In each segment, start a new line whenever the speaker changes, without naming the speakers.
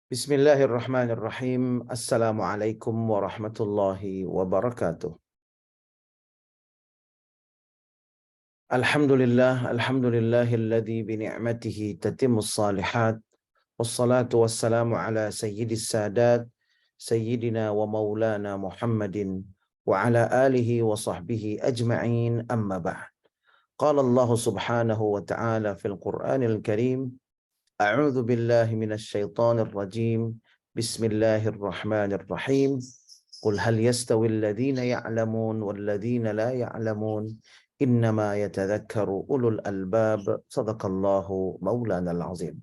Bismillahirrahmanirrahim. Assalamualaikum warahmatullahi wabarakatuh. Alhamdulillahilladzi bini'matihi tatimmus salihat. Wassalatu wassalamu ala sayyidis sadat, sayyidina wa maulana Muhammadin wa ala alihi wa sahbihi ajma'in, amma ba'd. Qala Allah subhanahu wa ta'ala fil Qur'anil Karim, A'udzu billahi minasy syaithanir rajim. Bismillahirrahmanirrahim. Qul hal yastawil ladzina ya'lamun wal ladzina la ya'lamun innama yatadzakkaru ulul albab. Shadaqallahu maulanal azim.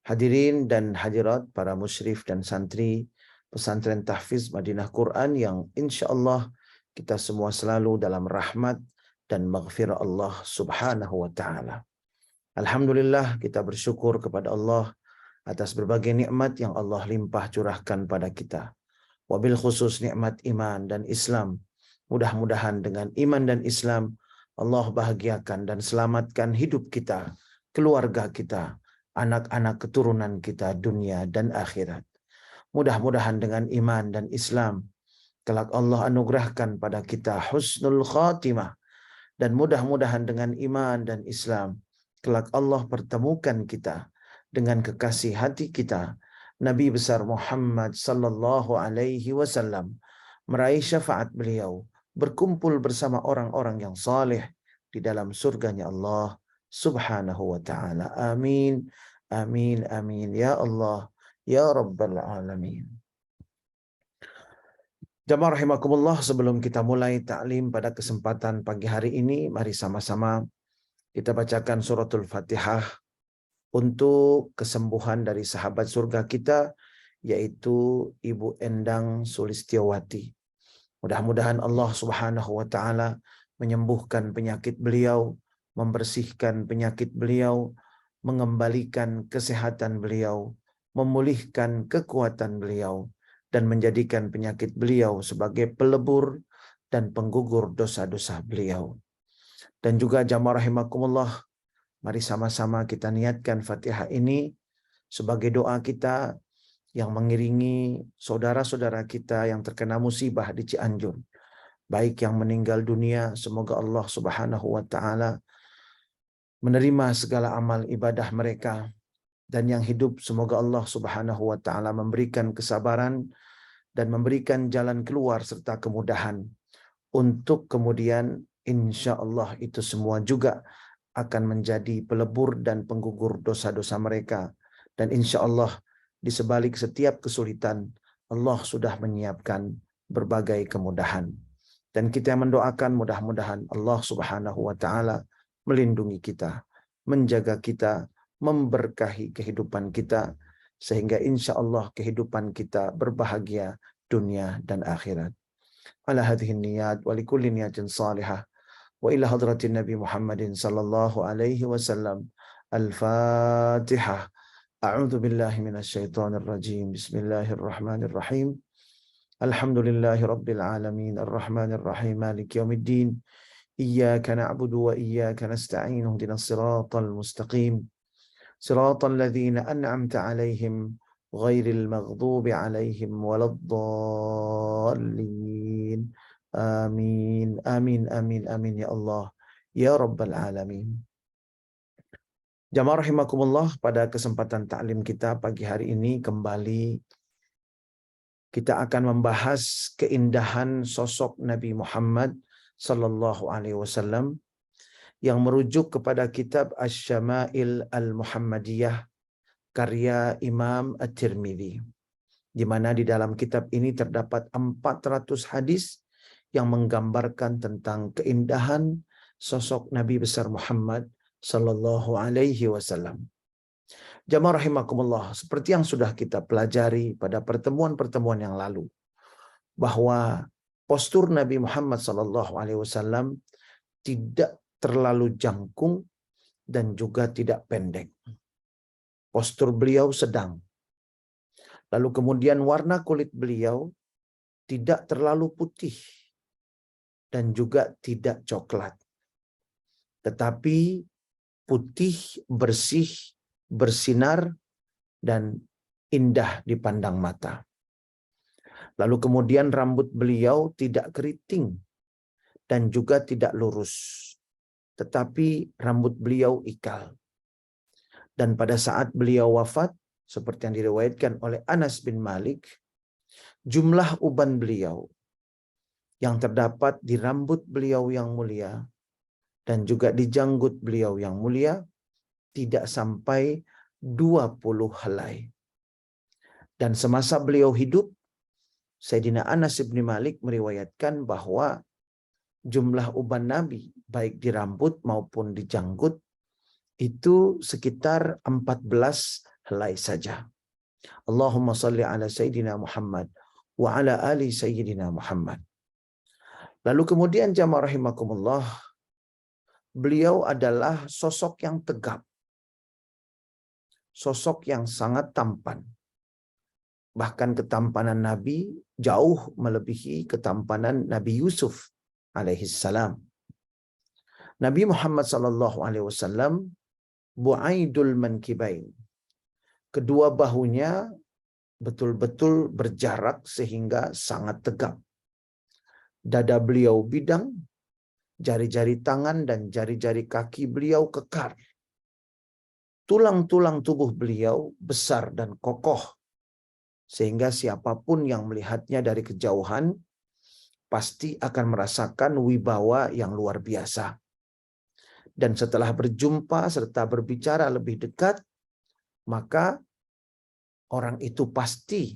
Hadirin dan hadirat para musyrif dan santri pesantren tahfiz Madinah Quran yang insyaallah kita semua selalu dalam rahmat dan maghfirah Allah Subhanahu wa taala. Alhamdulillah, kita bersyukur kepada Allah atas berbagai nikmat yang Allah limpah curahkan pada kita. Wabil khusus nikmat iman dan Islam. Mudah-mudahan dengan iman dan Islam Allah bahagiakan dan selamatkan hidup kita, keluarga kita, anak-anak keturunan kita dunia dan akhirat. Mudah-mudahan dengan iman dan Islam kelak Allah anugerahkan pada kita husnul khatimah, dan mudah-mudahan dengan iman dan Islam kelak Allah pertemukan kita dengan kekasih hati kita, Nabi besar Muhammad sallallahu alaihi wasallam, meraih syafaat beliau, berkumpul bersama orang-orang yang saleh di dalam surganya Allah Subhanahu wa taala. Amin. Amin amin ya Allah ya rabbal alamin. Jamaah rahimakumullah, sebelum kita mulai taklim pada kesempatan pagi hari ini, mari sama-sama kita bacakan suratul Fatihah untuk kesembuhan dari sahabat surga kita, yaitu Ibu Endang Sulistiawati. Mudah-mudahan Allah Subhanahu wa taala menyembuhkan penyakit beliau, membersihkan penyakit beliau, mengembalikan kesehatan beliau, memulihkan kekuatan beliau, dan menjadikan penyakit beliau sebagai pelebur dan penggugur dosa-dosa beliau. Dan juga jamaah rahimakumullah, mari sama-sama kita niatkan Fatihah ini sebagai doa kita yang mengiringi saudara-saudara kita yang terkena musibah di Cianjur. Baik yang meninggal dunia, semoga Allah Subhanahu wa taala menerima segala amal ibadah mereka, dan yang hidup semoga Allah Subhanahu wa taala memberikan kesabaran dan memberikan jalan keluar serta kemudahan untuk kemudian insya Allah itu semua juga akan menjadi pelebur dan penggugur dosa-dosa mereka. Dan insya Allah di sebalik setiap kesulitan Allah sudah menyiapkan berbagai kemudahan. Dan kita mendoakan mudah-mudahan Allah Subhanahu wa taala melindungi kita, menjaga kita, memberkahi kehidupan kita, sehingga insya Allah kehidupan kita berbahagia dunia dan akhirat. Ala hadhihi niyat wa likulli niyatin salihah wa ila hadratin Nabi Muhammadin sallallahu alaihi wasallam. Al-Fatihah. A'udzu billahi minasy syaithanir rajim. Bismillahirrahmanirrahim. Alhamdulillahi rabbil alamin arrahmanir rahim maliki yaumiddin. Iyyaka na'budu wa iyyaka nasta'in. Ihdinas siratal mustaqim. Siratal ladzina an'amta 'alaihim ghairil maghdubi 'alaihim waladdallin. Amin, amin, amin, amin ya Allah, ya Rabbal Alamin. Jamaah rahimakumullah, pada kesempatan taklim kita pagi hari ini kembali kita akan membahas keindahan sosok Nabi Muhammad sallallahu alaihi wasallam yang merujuk kepada kitab Asy-Syama'il Al-Muhammadiyah karya Imam At-Tirmidzi, di mana di dalam kitab ini terdapat 400 hadis yang menggambarkan tentang keindahan sosok Nabi besar Muhammad sallallahu alaihi wasallam. Jamaah rahimakumullah, seperti yang sudah kita pelajari pada pertemuan-pertemuan yang lalu, bahwa postur Nabi Muhammad sallallahu alaihi wasallam tidak terlalu jangkung dan juga tidak pendek. Postur beliau sedang. Lalu kemudian warna kulit beliau tidak terlalu putih dan juga tidak coklat, tetapi putih, bersih, bersinar, dan indah dipandang mata. Lalu kemudian rambut beliau tidak keriting dan juga tidak lurus, tetapi rambut beliau ikal. Dan pada saat beliau wafat, seperti yang diriwayatkan oleh Anas bin Malik, jumlah uban beliau yang terdapat di rambut beliau yang mulia dan juga di janggut beliau yang mulia tidak sampai 20 helai. Dan semasa beliau hidup, Sayyidina Anas bin Malik meriwayatkan bahwa jumlah uban Nabi, baik di rambut maupun di janggut, itu sekitar 14 helai saja. Allahumma salli ala Sayyidina Muhammad wa ala ali Sayyidina Muhammad. Lalu kemudian jamaah rahimakumullah, beliau adalah sosok yang tegap, sosok yang sangat tampan. Bahkan ketampanan Nabi jauh melebihi ketampanan Nabi Yusuf alaihissalam. Nabi Muhammad sallallahu alaihi wasallam bu'aidul mankibain. Kedua bahunya betul-betul berjarak sehingga sangat tegap. Dada beliau bidang, jari-jari tangan dan jari-jari kaki beliau kekar. Tulang-tulang tubuh beliau besar dan kokoh, sehingga siapapun yang melihatnya dari kejauhan pasti akan merasakan wibawa yang luar biasa. Dan setelah berjumpa serta berbicara lebih dekat, maka orang itu pasti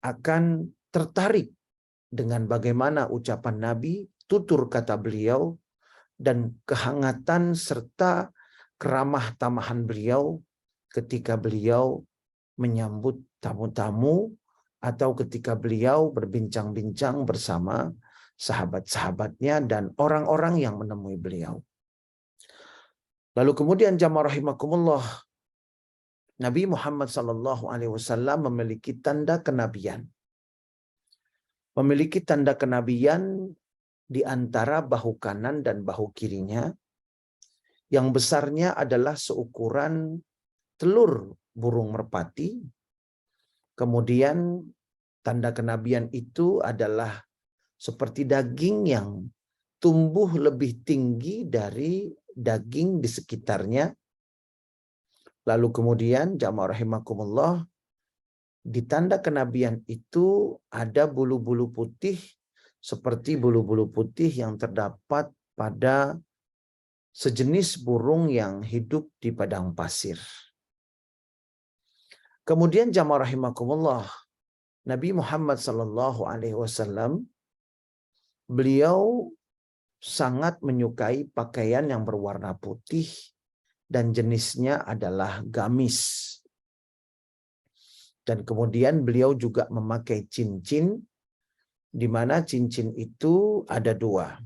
akan tertarik dengan bagaimana ucapan Nabi, tutur kata beliau, dan kehangatan serta keramah tamahan beliau ketika beliau menyambut tamu-tamu atau ketika beliau berbincang-bincang bersama sahabat-sahabatnya dan orang-orang yang menemui beliau. Lalu kemudian jamaah rahimakumullah, Nabi Muhammad sallallahu alaihi wasallam memiliki tanda kenabian. Memiliki tanda kenabian di antara bahu kanan dan bahu kirinya, yang besarnya adalah seukuran telur burung merpati. Kemudian tanda kenabian itu adalah seperti daging yang tumbuh lebih tinggi dari daging di sekitarnya. Lalu kemudian jamaah rahimakumullah, di tanda kenabian itu ada bulu-bulu putih seperti bulu-bulu putih yang terdapat pada sejenis burung yang hidup di padang pasir. Kemudian jamaah rahimakumullah, Nabi Muhammad sallallahu alaihi wasallam beliau sangat menyukai pakaian yang berwarna putih dan jenisnya adalah gamis. Dan kemudian beliau juga memakai cincin, di mana cincin itu ada dua.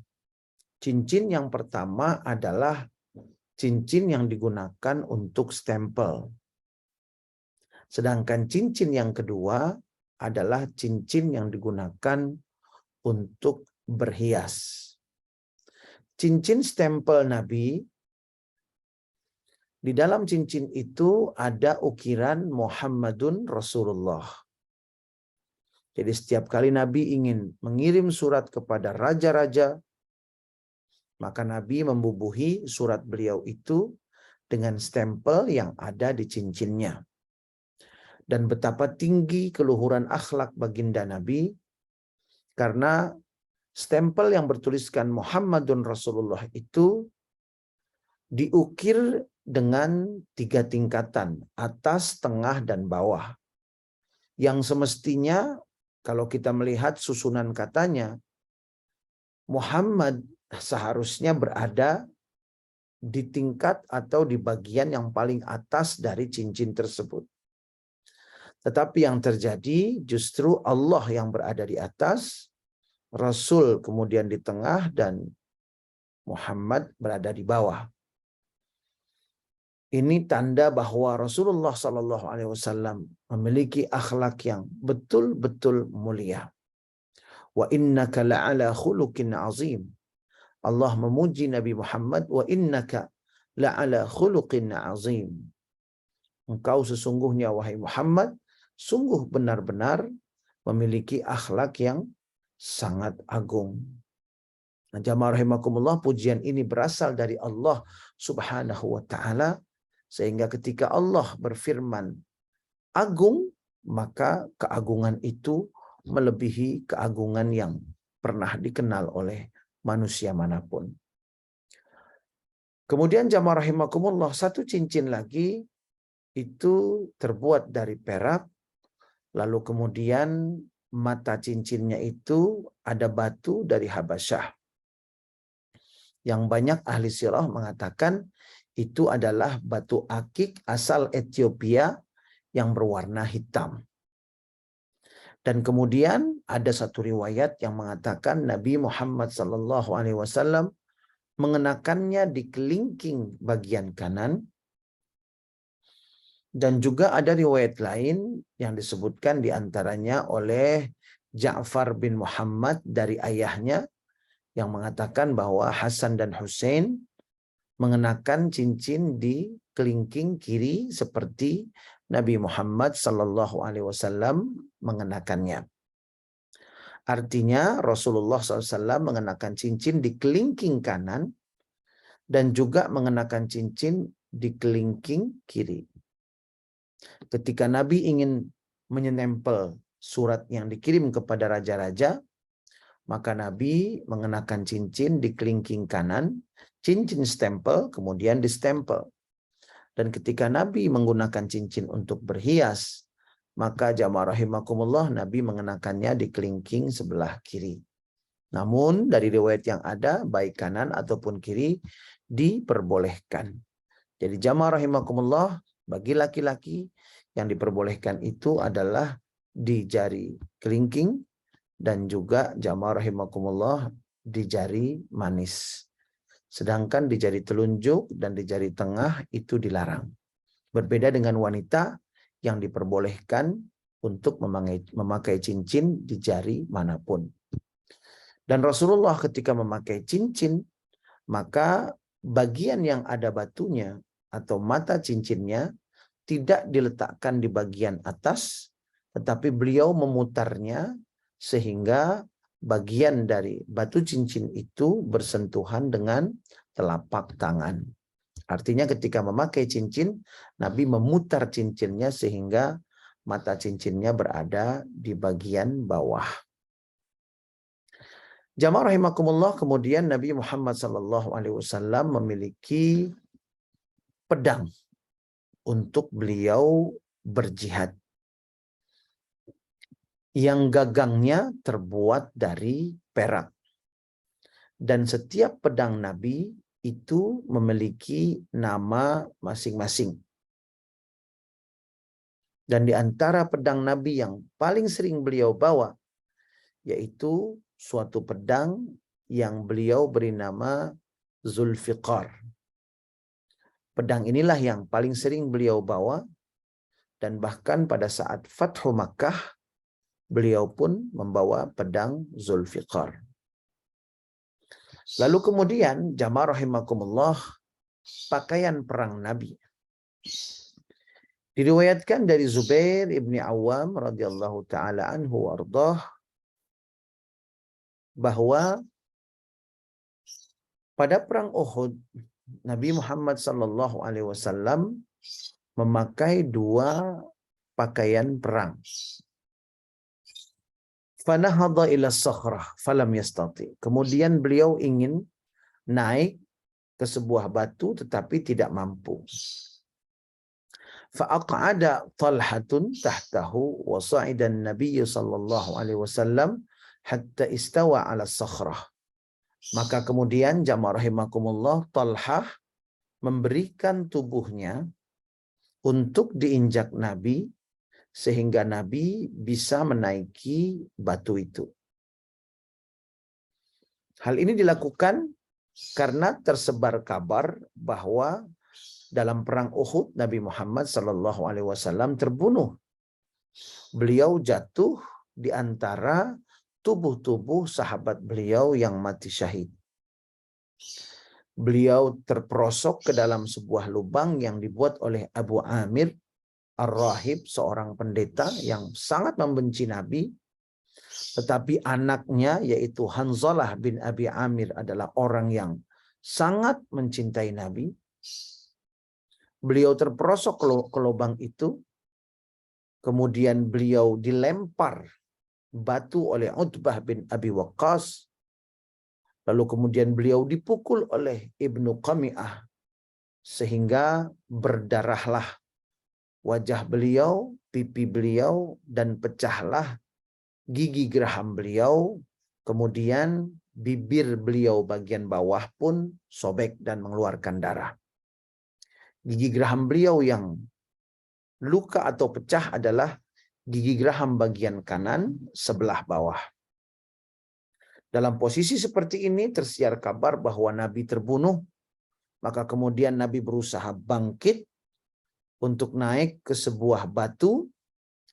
Cincin yang pertama adalah cincin yang digunakan untuk stempel. Sedangkan cincin yang kedua adalah cincin yang digunakan untuk berhias. Cincin stempel Nabi, di dalam cincin itu ada ukiran Muhammadun Rasulullah. Jadi setiap kali Nabi ingin mengirim surat kepada raja-raja, maka Nabi membubuhi surat beliau itu dengan stempel yang ada di cincinnya. Dan betapa tinggi keluhuran akhlak baginda Nabi, karena stempel yang bertuliskan Muhammadun Rasulullah itu diukir dengan 3 tingkatan, atas, tengah, dan bawah. Yang semestinya kalau kita melihat susunan katanya, Muhammad seharusnya berada di tingkat atau di bagian yang paling atas dari cincin tersebut. Tetapi yang terjadi justru Allah yang berada di atas, Rasul kemudian di tengah, dan Muhammad berada di bawah. Ini tanda bahwa Rasulullah SAW memiliki akhlak yang betul-betul mulia. Wa innaka la'ala khuluqin azim. Allah memuji Nabi Muhammad, wa innaka la'ala khuluqin azim. engkau sesungguhnya wahai Muhammad sungguh benar-benar memiliki akhlak yang sangat agung. Nah, jamaah rahimakumullah, pujian ini berasal dari Allah Subhanahu wa taala, sehingga ketika Allah berfirman agung, maka keagungan itu melebihi keagungan yang pernah dikenal oleh manusia manapun. Kemudian jamaah rahimakumullah, satu cincin lagi itu terbuat dari perak, lalu kemudian mata cincinnya itu ada batu dari Habasyah. Yang banyak ahli sirah mengatakan itu adalah batu akik asal Ethiopia yang berwarna hitam. Dan kemudian ada satu riwayat yang mengatakan Nabi Muhammad SAW mengenakannya di kelingking bagian kanan. Dan juga ada riwayat lain yang disebutkan diantaranya oleh Ja'far bin Muhammad dari ayahnya yang mengatakan bahwa Hasan dan Hussein mengenakan cincin di kelingking kiri seperti Nabi Muhammad SAW mengenakannya. Artinya Rasulullah SAW mengenakan cincin di kelingking kanan dan juga mengenakan cincin di kelingking kiri. Ketika Nabi ingin menempel surat yang dikirim kepada raja-raja, maka Nabi mengenakan cincin di kelingking kanan, cincin stempel, kemudian distempel. Dan ketika Nabi menggunakan cincin untuk berhias, maka jamaah rahimakumullah Nabi mengenakannya di kelingking sebelah kiri. Namun dari riwayat yang ada, baik kanan ataupun kiri diperbolehkan. Jadi jamaah rahimakumullah, bagi laki-laki yang diperbolehkan itu adalah di jari kelingking dan juga jamaah rahimakumullah di jari manis. Sedangkan di jari telunjuk dan di jari tengah itu dilarang. Berbeda dengan wanita yang diperbolehkan untuk memakai cincin di jari manapun. Dan Rasulullah ketika memakai cincin, maka bagian yang ada batunya atau mata cincinnya tidak diletakkan di bagian atas, tetapi beliau memutarnya sehingga bagian dari batu cincin itu bersentuhan dengan telapak tangan. Artinya ketika memakai cincin, Nabi memutar cincinnya sehingga mata cincinnya berada di bagian bawah. Jamaah rahimakumullah, kemudian Nabi Muhammad SAW memiliki pedang untuk beliau berjihad, yang gagangnya terbuat dari perak. Dan setiap pedang Nabi itu memiliki nama masing-masing. Dan di antara pedang Nabi yang paling sering beliau bawa, yaitu suatu pedang yang beliau beri nama Zulfiqar. Pedang inilah yang paling sering beliau bawa, dan bahkan pada saat Fathu Makkah, beliau pun membawa pedang Zulfiqar. Lalu kemudian jamaah rahimakumullah, pakaian perang Nabi. Diriwayatkan dari Zubair ibni Awam radhiyallahu taala anhu wardah bahwa pada perang Uhud Nabi Muhammad sallallahu alaihi wasallam memakai dua pakaian perang. Fanahadha ila sakhrah falam yastati. Kemudian beliau ingin naik ke sebuah batu tetapi tidak mampu. Fa'aq'ada Talhatun tahtahu wa sa'ida an-nabiy sallallahu alaihi wasallam hatta istawa 'ala sakhrah. Maka kemudian jamaah rahimakumullah, Talhah memberikan tubuhnya untuk diinjak Nabi sehingga Nabi bisa menaiki batu itu. Hal ini dilakukan karena tersebar kabar bahwa dalam perang Uhud Nabi Muhammad SAW terbunuh. Beliau jatuh di antara tubuh-tubuh sahabat beliau yang mati syahid. Beliau terperosok ke dalam sebuah lubang yang dibuat oleh Abu Amir Ar-Rahib, seorang pendeta yang sangat membenci Nabi, tetapi anaknya yaitu Hanzalah bin Abi Amir adalah orang yang sangat mencintai Nabi. Beliau terperosok ke lubang itu, kemudian beliau dilempar batu oleh Utbah bin Abi Waqqas, lalu kemudian beliau dipukul oleh Ibnu Qami'ah sehingga berdarahlah wajah beliau, pipi beliau, dan pecahlah gigi geraham beliau. Kemudian bibir beliau bagian bawah pun sobek dan mengeluarkan darah. Gigi geraham beliau yang luka atau pecah adalah gigi geraham bagian kanan sebelah bawah. Dalam posisi seperti ini tersiar kabar bahwa Nabi terbunuh, maka kemudian Nabi berusaha bangkit untuk naik ke sebuah batu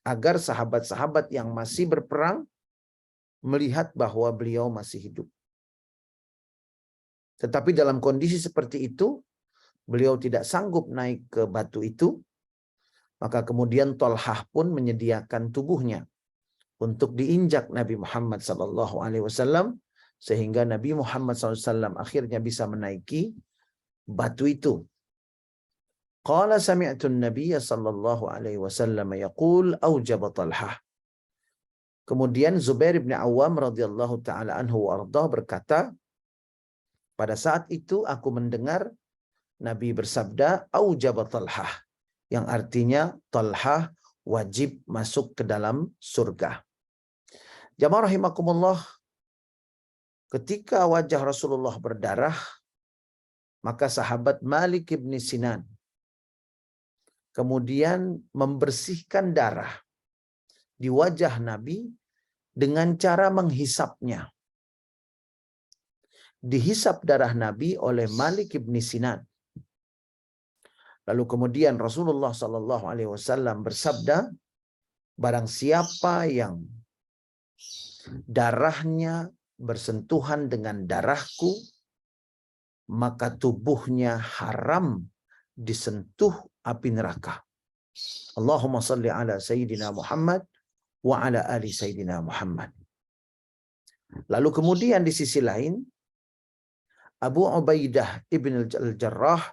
agar sahabat-sahabat yang masih berperang melihat bahwa beliau masih hidup. Tetapi dalam kondisi seperti itu, beliau tidak sanggup naik ke batu itu, maka kemudian Tolhah pun menyediakan tubuhnya untuk diinjak Nabi Muhammad SAW, sehingga Nabi Muhammad SAW akhirnya bisa menaiki batu itu. Qala sami'tu an-nabiy sallallahu alaihi wasallam yaqul aujaba Talhah. Kemudian Zubair bin Awam radhiyallahu taala anhu warḍah berkata, pada saat itu aku mendengar Nabi bersabda aujaba Talhah, yang artinya Talhah wajib masuk ke dalam surga. Jamaah rahimakumullah, ketika wajah Rasulullah berdarah, maka sahabat Malik ibn Sinan kemudian membersihkan darah di wajah Nabi dengan cara menghisapnya. Dihisap darah Nabi oleh Malik ibn Sinan. Lalu kemudian Rasulullah SAW bersabda, barang siapa yang darahnya bersentuhan dengan darahku, maka tubuhnya haram disentuh api neraka. Allahumma salli ala Sayyidina Muhammad wa ala ali Sayyidina Muhammad. Lalu kemudian di sisi lain, Abu Ubaidah ibn al-Jarrah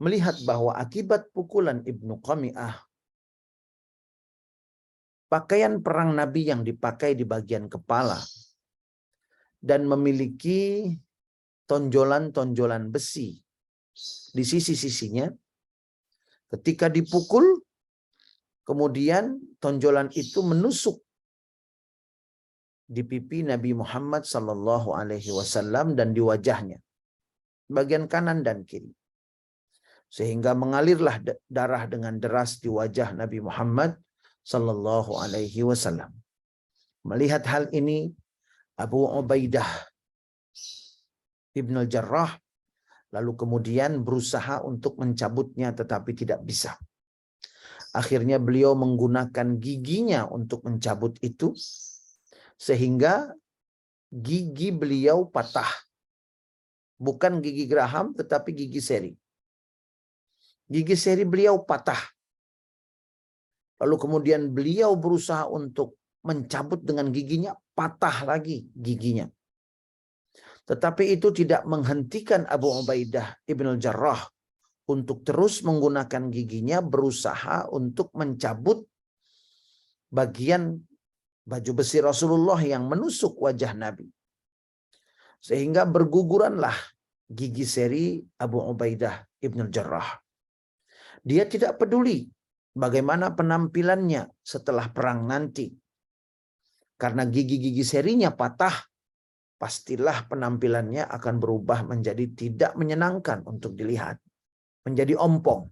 melihat bahwa akibat pukulan Ibnu Qami'ah, pakaian perang Nabi yang dipakai di bagian kepala dan memiliki tonjolan-tonjolan besi di sisi-sisinya, ketika dipukul, kemudian tonjolan itu menusuk di pipi Nabi Muhammad SAW dan di wajahnya, bagian kanan dan kiri. Sehingga mengalirlah darah dengan deras di wajah Nabi Muhammad SAW. Melihat hal ini, Abu Ubaidah ibn al-Jarrah lalu kemudian berusaha untuk mencabutnya tetapi tidak bisa. Akhirnya beliau menggunakan giginya untuk mencabut itu, sehingga gigi beliau patah. Bukan gigi geraham tetapi gigi seri. Gigi seri beliau patah. Lalu kemudian beliau berusaha untuk mencabut dengan giginya, patah lagi giginya. Tetapi itu tidak menghentikan Abu Ubaidah ibn al-Jarrah untuk terus menggunakan giginya berusaha untuk mencabut bagian baju besi Rasulullah yang menusuk wajah Nabi. Sehingga berguguranlah gigi seri Abu Ubaidah ibn al-Jarrah. Dia tidak peduli bagaimana penampilannya setelah perang nanti. Karena gigi-gigi serinya patah, pastilah penampilannya akan berubah menjadi tidak menyenangkan untuk dilihat. Menjadi ompong.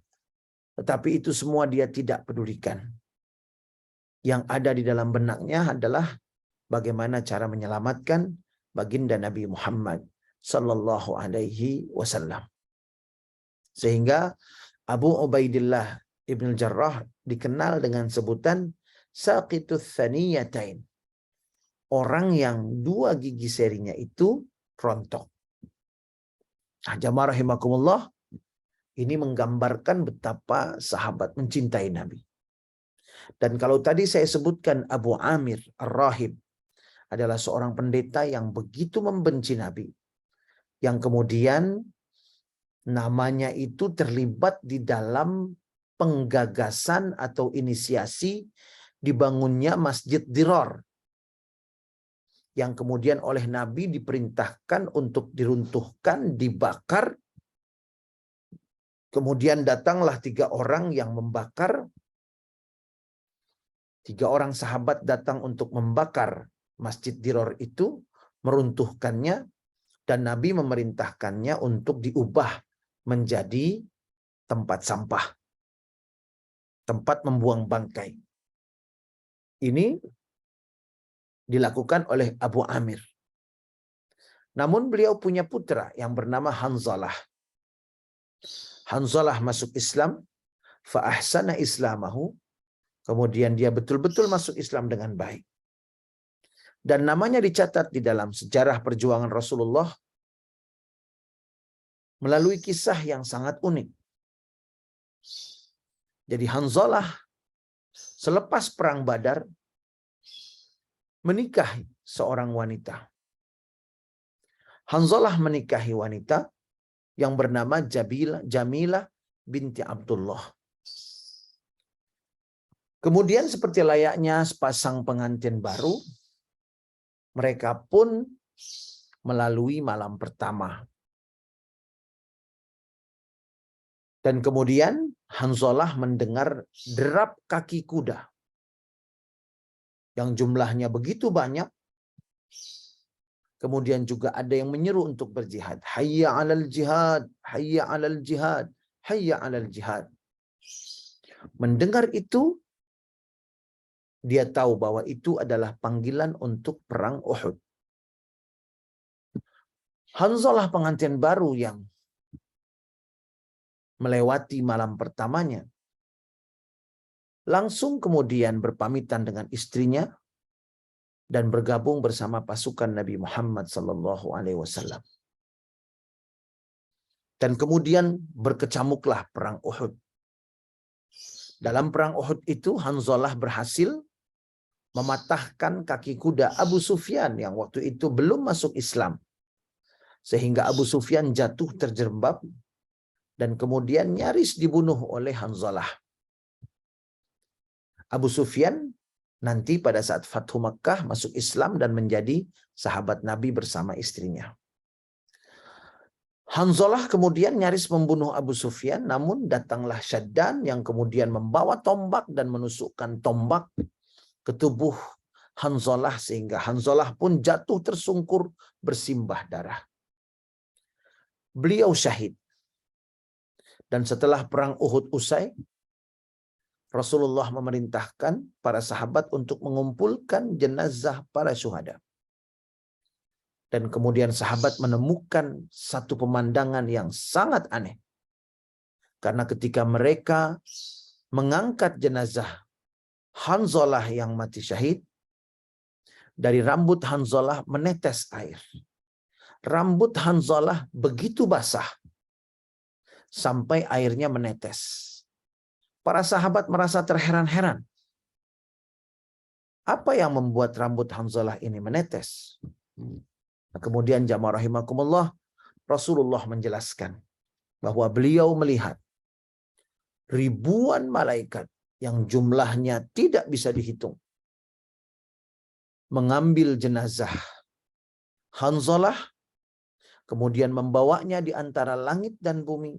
Tetapi itu semua dia tidak pedulikan. Yang ada di dalam benaknya adalah bagaimana cara menyelamatkan baginda Nabi Muhammad sallallahu alaihi wasallam. Sehingga Abu Ubaidillah ibn al-Jarrah dikenal dengan sebutan Saqitut Thaniyatain. Orang yang dua gigi serinya itu rontok. Nah, jamaah rahimakumullah, Ini menggambarkan betapa sahabat mencintai Nabi. Dan kalau tadi saya sebutkan Abu Amir Ar-Rahib adalah seorang pendeta yang begitu membenci Nabi, yang kemudian namanya itu terlibat di dalam penggagasan atau inisiasi dibangunnya Masjid Dirar, yang kemudian oleh Nabi diperintahkan untuk diruntuhkan, dibakar. Kemudian datanglah 3 orang yang membakar. 3 orang sahabat datang untuk membakar Masjid Dirar itu, meruntuhkannya, dan Nabi memerintahkannya untuk diubah menjadi tempat sampah, tempat membuang bangkai. Ini dilakukan oleh Abu Amir. Namun beliau punya putra yang bernama Hanzalah. Hanzalah masuk Islam, fa ahsana islamahu, kemudian dia betul-betul masuk Islam dengan baik. Dan namanya dicatat di dalam sejarah perjuangan Rasulullah melalui kisah yang sangat unik. Jadi Hanzalah selepas perang Badar menikahi seorang wanita. Hanzalah menikahi wanita yang bernama Jamilah binti Abdullah. Kemudian seperti layaknya sepasang pengantin baru, mereka pun melalui malam pertama. Dan kemudian Hanzalah mendengar derap kaki kuda yang jumlahnya begitu banyak. Kemudian juga ada yang menyeru untuk berjihad. Hayya 'alal jihad, hayya 'alal jihad, hayya 'alal jihad. Mendengar itu, dia tahu bahwa itu adalah panggilan untuk perang Uhud. Hanzalah pengantin baru yang melewati malam pertamanya, langsung kemudian berpamitan dengan istrinya dan bergabung bersama pasukan Nabi Muhammad SAW. Dan kemudian berkecamuklah perang Uhud. Dalam perang Uhud itu Hanzalah berhasil mematahkan kaki kuda Abu Sufyan yang waktu itu belum masuk Islam. Sehingga Abu Sufyan jatuh terjerembab dan kemudian nyaris dibunuh oleh Hanzalah. Abu Sufyan nanti pada saat Fathu Makkah masuk Islam dan menjadi sahabat Nabi bersama istrinya. Hanzalah kemudian nyaris membunuh Abu Sufyan, namun datanglah Syaddan yang kemudian membawa tombak dan menusukkan tombak ke tubuh Hanzalah sehingga Hanzalah pun jatuh tersungkur bersimbah darah. Beliau syahid. Dan setelah perang Uhud usai, Rasulullah memerintahkan para sahabat untuk mengumpulkan jenazah para syuhada. Dan kemudian sahabat menemukan satu pemandangan yang sangat aneh. Karena ketika mereka mengangkat jenazah Hanzalah yang mati syahid, dari rambut Hanzalah menetes air. Rambut Hanzalah begitu basah sampai airnya menetes. Para sahabat merasa terheran-heran. Apa yang membuat rambut Hanzalah ini menetes? Kemudian jamaah rahimakumullah, Rasulullah menjelaskan bahwa beliau melihat ribuan malaikat yang jumlahnya tidak bisa dihitung mengambil jenazah Hanzalah, kemudian membawanya di antara langit dan bumi,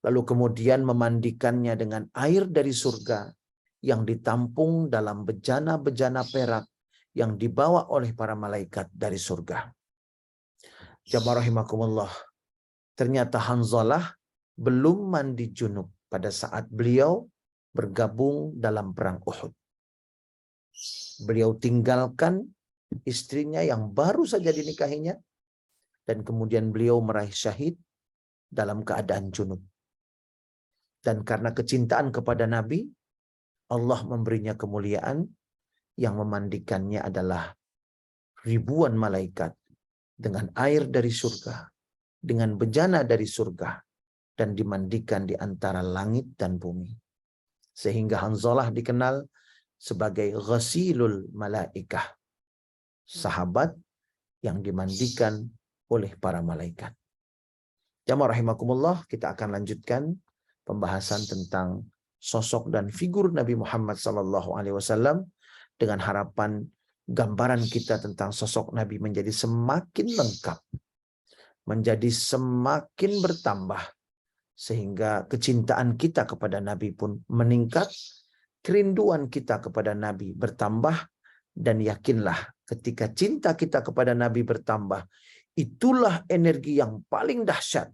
lalu kemudian memandikannya dengan air dari surga yang ditampung dalam bejana-bejana perak yang dibawa oleh para malaikat dari surga. Jamaah rahimakumullah, ternyata Hanzalah belum mandi junub pada saat beliau bergabung dalam perang Uhud. Beliau tinggalkan istrinya yang baru saja dinikahinya dan kemudian beliau meraih syahid dalam keadaan junub. Dan karena kecintaan kepada Nabi, Allah memberinya kemuliaan yang memandikannya adalah ribuan malaikat dengan air dari surga, dengan bejana dari surga, dan dimandikan di antara langit dan bumi. Sehingga Hanzalah dikenal sebagai ghasilul malaikah, sahabat yang dimandikan oleh para malaikat. Jamaah rahimakumullah, kita akan lanjutkan pembahasan tentang sosok dan figur Nabi Muhammad SAW dengan harapan gambaran kita tentang sosok Nabi menjadi semakin lengkap, menjadi semakin bertambah, sehingga kecintaan kita kepada Nabi pun meningkat, kerinduan kita kepada Nabi bertambah, dan yakinlah ketika cinta kita kepada Nabi bertambah, itulah energi yang paling dahsyat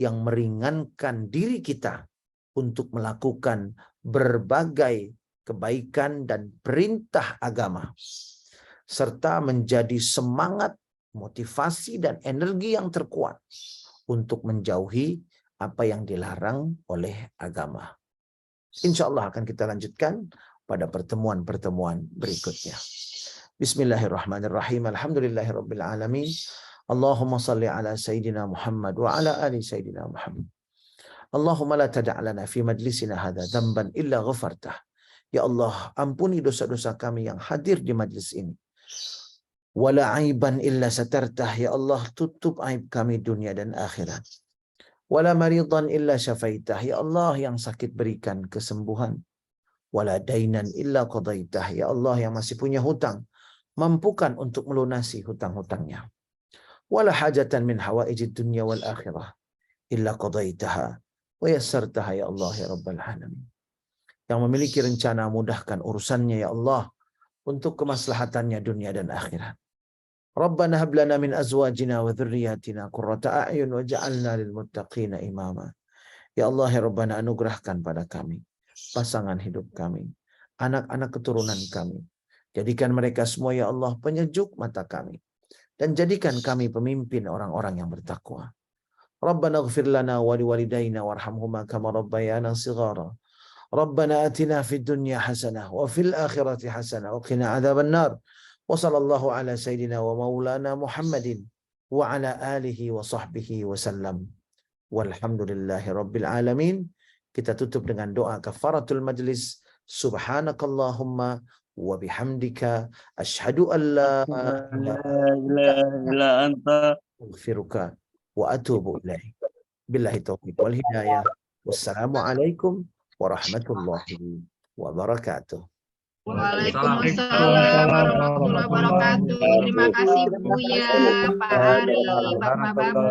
yang meringankan diri kita untuk melakukan berbagai kebaikan dan perintah agama, serta menjadi semangat, motivasi, dan energi yang terkuat untuk menjauhi apa yang dilarang oleh agama. Insya Allah akan kita lanjutkan pada pertemuan-pertemuan berikutnya. Bismillahirrahmanirrahim. Alhamdulillahirabbil alamin. Allahumma salli ala sayyidina Muhammad wa ala ali sayyidina Muhammad. Allahumma la tada' lana fi majlisina hadza dzamban illa ghafartah. Ya Allah, ampuni dosa-dosa kami yang hadir di majlis ini. Wala aiban illa satartah. Ya Allah, tutup aib kami dunia dan akhirat. Wala maridan illa syafaitah. Ya Allah, yang sakit berikan kesembuhan. Wala dainan illa qadaitah. Ya Allah, yang masih punya hutang, mampukan untuk melunasi hutang-hutangnya. Wala hajatan min hawaijid dunya wal akhirah illa qadaitaha wa yassartaha ya Allah ya rabbal alamin. Yang memiliki rencana, mudahkan urusannya ya Allah untuk kemaslahatannya dunia dan akhirat. Rabbana hab lana min azwajina wa dhurriyyatina qurrata a'yun waj'alna lil muttaqina imama. Ya Allah ya Rabbana, anugerahkan pada kami pasangan hidup kami, anak-anak keturunan kami. Jadikan mereka semua ya Allah penyejuk mata kami, dan jadikan kami pemimpin orang-orang yang bertakwa. Rabbana ighfir lana wa liwalidayna warhamhuma kama rabbayana shighara. Rabbana atina fid dunya hasanah wa fil akhirati hasanah wa qina adzaban nar. Wa sallallahu ala sayyidina wa maulana Muhammadin wa ala alihi wa sahbihi wa sallam. Walhamdulillahi rabbil alamin. Kita tutup dengan doa kafaratul majlis. Subhanakallahumma wa bihamdika asyhadu an la ilaha illa anta astaghfiruka wa atubu ilaik. Billahi taufiq wal hidayah. Wassalamualaikum warahmatullahi wabarakatuh.
Waalaikumsalam warahmatullahi wabarakatuh. Terima kasih Buya, Pak Ari, Bapak-bapak.